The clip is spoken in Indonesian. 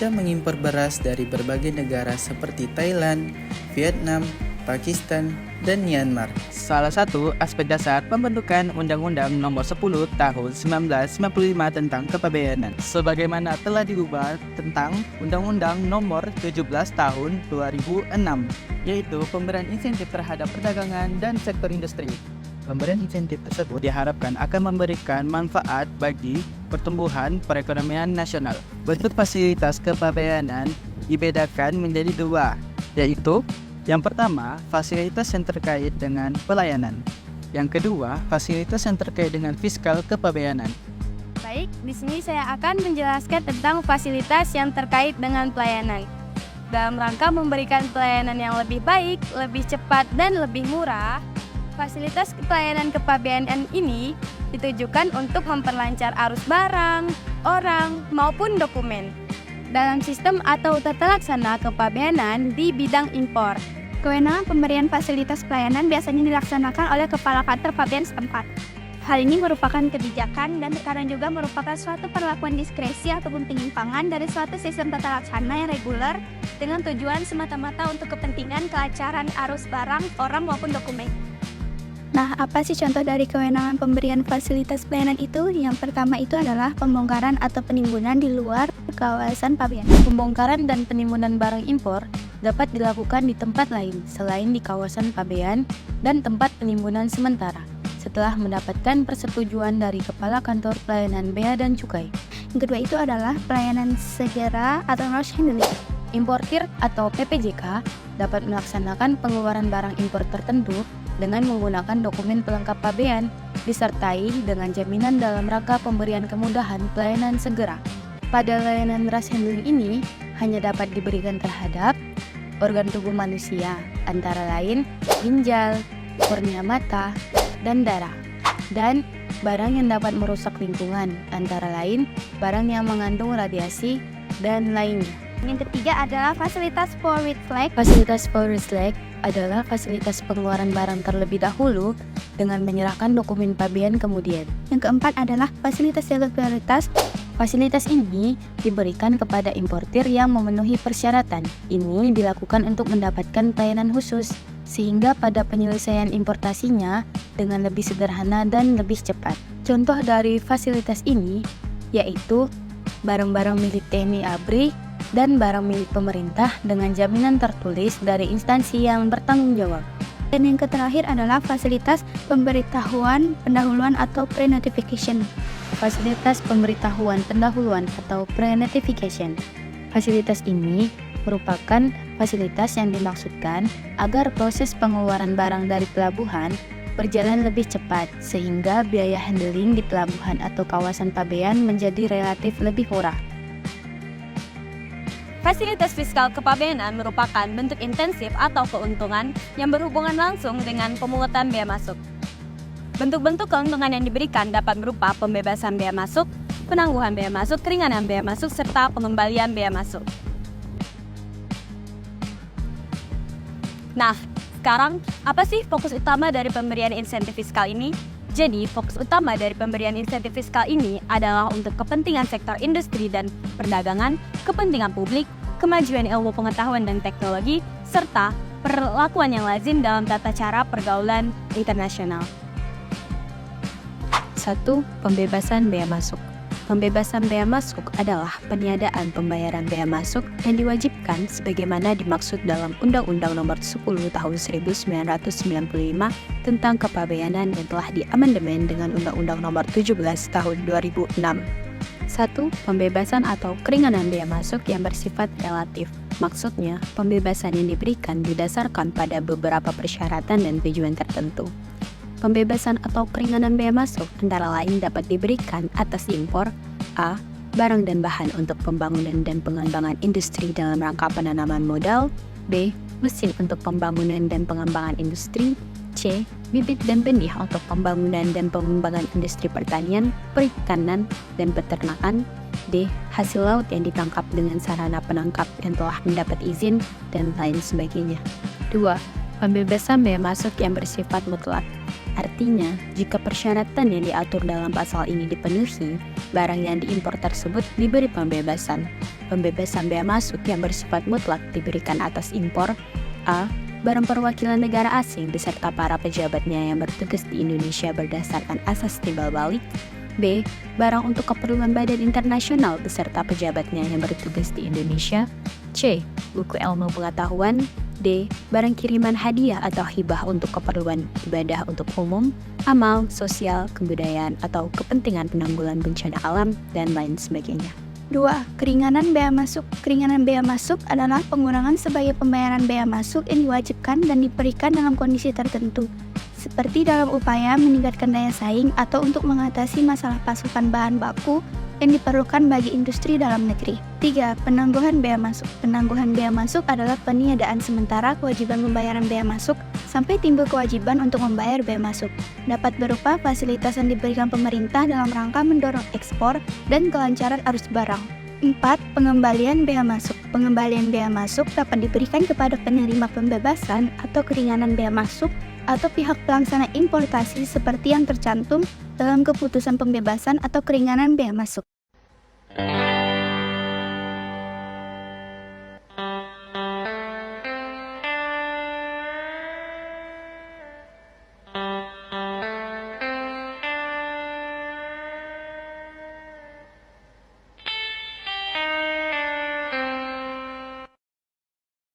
Indonesia mengimpor beras dari berbagai negara seperti Thailand, Vietnam, Pakistan, dan Myanmar. Salah satu aspek dasar pembentukan Undang-Undang Nomor 10 Tahun 1995 tentang Kepabeanan, sebagaimana telah diubah tentang Undang-Undang Nomor 17 Tahun 2006, yaitu pemberian insentif terhadap perdagangan dan sektor industri. Pemberian insentif tersebut diharapkan akan memberikan manfaat bagi pertumbuhan perekonomian nasional. Bentuk fasilitas kepabeanan dibedakan menjadi dua, yaitu yang pertama, fasilitas yang terkait dengan pelayanan. Yang kedua, fasilitas yang terkait dengan fiskal kepabeanan. Baik, di sini saya akan menjelaskan tentang fasilitas yang terkait dengan pelayanan. Dalam rangka memberikan pelayanan yang lebih baik, lebih cepat, dan lebih murah, fasilitas pelayanan kepabeanan ini ditujukan untuk memperlancar arus barang, orang, maupun dokumen dalam sistem atau tata laksana kepabeanan di bidang impor. Kewenangan pemberian fasilitas pelayanan biasanya dilaksanakan oleh Kepala Kantor Pabean setempat. Hal ini merupakan kebijakan dan terkadang juga merupakan suatu perlakuan diskresi ataupun penyimpangan dari suatu sistem tata laksana yang reguler dengan tujuan semata-mata untuk kepentingan kelancaran arus barang, orang maupun dokumen. Nah, apa sih contoh dari kewenangan pemberian fasilitas pelayanan itu? Yang pertama itu adalah pembongkaran atau penimbunan di luar kawasan pabean. Pembongkaran dan penimbunan barang impor dapat dilakukan di tempat lain selain di kawasan pabean dan tempat penimbunan sementara setelah mendapatkan persetujuan dari Kepala Kantor Pelayanan Bea dan Cukai. Yang kedua itu adalah pelayanan segera atau rush handling. Importir atau PPJK dapat melaksanakan pengeluaran barang impor tertentu dengan menggunakan dokumen pelengkap pabean, disertai dengan jaminan dalam rangka pemberian kemudahan pelayanan segera. Pada layanan rush handling ini hanya dapat diberikan terhadap organ tubuh manusia, antara lain ginjal, kornea mata, dan darah, dan barang yang dapat merusak lingkungan, antara lain barang yang mengandung radiasi, dan lainnya. Yang ketiga adalah fasilitas forward flag. Fasilitas forward flag adalah fasilitas pengeluaran barang terlebih dahulu dengan menyerahkan dokumen pabean kemudian. Yang keempat adalah fasilitas jalur prioritas. Fasilitas ini diberikan kepada importir yang memenuhi persyaratan. Ini dilakukan untuk mendapatkan pelayanan khusus, sehingga pada penyelesaian importasinya dengan lebih sederhana dan lebih cepat. Contoh dari fasilitas ini yaitu barang-barang milik TNI ABRI dan barang milik pemerintah dengan jaminan tertulis dari instansi yang bertanggung jawab. Dan yang terakhir adalah fasilitas pemberitahuan pendahuluan atau pre-notification. Fasilitas pemberitahuan pendahuluan atau pre-notification. Fasilitas ini merupakan fasilitas yang dimaksudkan agar proses pengeluaran barang dari pelabuhan berjalan lebih cepat, sehingga biaya handling di pelabuhan atau kawasan pabean menjadi relatif lebih murah. Fasilitas fiskal kepabeanan merupakan bentuk intensif atau keuntungan yang berhubungan langsung dengan pemungutan bea masuk. Bentuk-bentuk keuntungan yang diberikan dapat berupa pembebasan bea masuk, penangguhan bea masuk, keringanan bea masuk, serta pengembalian bea masuk. Nah, sekarang apa sih fokus utama dari pemberian insentif fiskal ini? Jadi, fokus utama dari pemberian insentif fiskal ini adalah untuk kepentingan sektor industri dan perdagangan, kepentingan publik, kemajuan ilmu pengetahuan dan teknologi, serta perlakuan yang lazim dalam tata cara pergaulan internasional. 1. Pembebasan bea masuk. Pembebasan bea masuk adalah peniadaan pembayaran bea masuk yang diwajibkan sebagaimana dimaksud dalam Undang-Undang Nomor 10 Tahun 1995 tentang Kepabeanan yang telah diamandemen dengan Undang-Undang Nomor 17 Tahun 2006. 1. Pembebasan atau keringanan bea masuk yang bersifat relatif. Maksudnya, pembebasan yang diberikan didasarkan pada beberapa persyaratan dan tujuan tertentu. Pembebasan atau keringanan bea masuk antara lain dapat diberikan atas impor A. Barang dan bahan untuk pembangunan dan pengembangan industri dalam rangka penanaman modal. B. Mesin untuk pembangunan dan pengembangan industri. C. Bibit dan benih untuk pembangunan dan pengembangan industri pertanian, perikanan, dan peternakan. D. Hasil laut yang ditangkap dengan sarana penangkap yang telah mendapat izin, dan lain sebagainya. 2. Pembebasan bea masuk yang bersifat mutlak. Artinya, jika persyaratan yang diatur dalam pasal ini dipenuhi, barang yang diimpor tersebut diberi pembebasan. Pembebasan bea masuk yang bersifat mutlak diberikan atas impor a. barang perwakilan negara asing beserta para pejabatnya yang bertugas di Indonesia berdasarkan asas timbal balik. B. barang untuk keperluan badan internasional beserta pejabatnya yang bertugas di Indonesia. C. buku ilmu pengetahuan. D. barang kiriman hadiah atau hibah untuk keperluan ibadah untuk umum, amal, sosial, kebudayaan, atau kepentingan penanggulangan bencana alam, dan lain sebagainya. 2. Keringanan bea masuk. Keringanan bea masuk adalah pengurangan sebagai pembayaran bea masuk yang diwajibkan dan diberikan dalam kondisi tertentu, seperti dalam upaya meningkatkan daya saing atau untuk mengatasi masalah pasokan bahan baku yang diperlukan bagi industri dalam negeri. 3. Penangguhan bea masuk. Penangguhan bea masuk adalah peniadaan sementara kewajiban pembayaran bea masuk sampai timbul kewajiban untuk membayar bea masuk. Dapat berupa fasilitas yang diberikan pemerintah dalam rangka mendorong ekspor dan kelancaran arus barang. 4. Pengembalian bea masuk. Pengembalian bea masuk dapat diberikan kepada penerima pembebasan atau keringanan bea masuk atau pihak pelaksana importasi seperti yang tercantum dalam keputusan pembebasan atau keringanan bea masuk.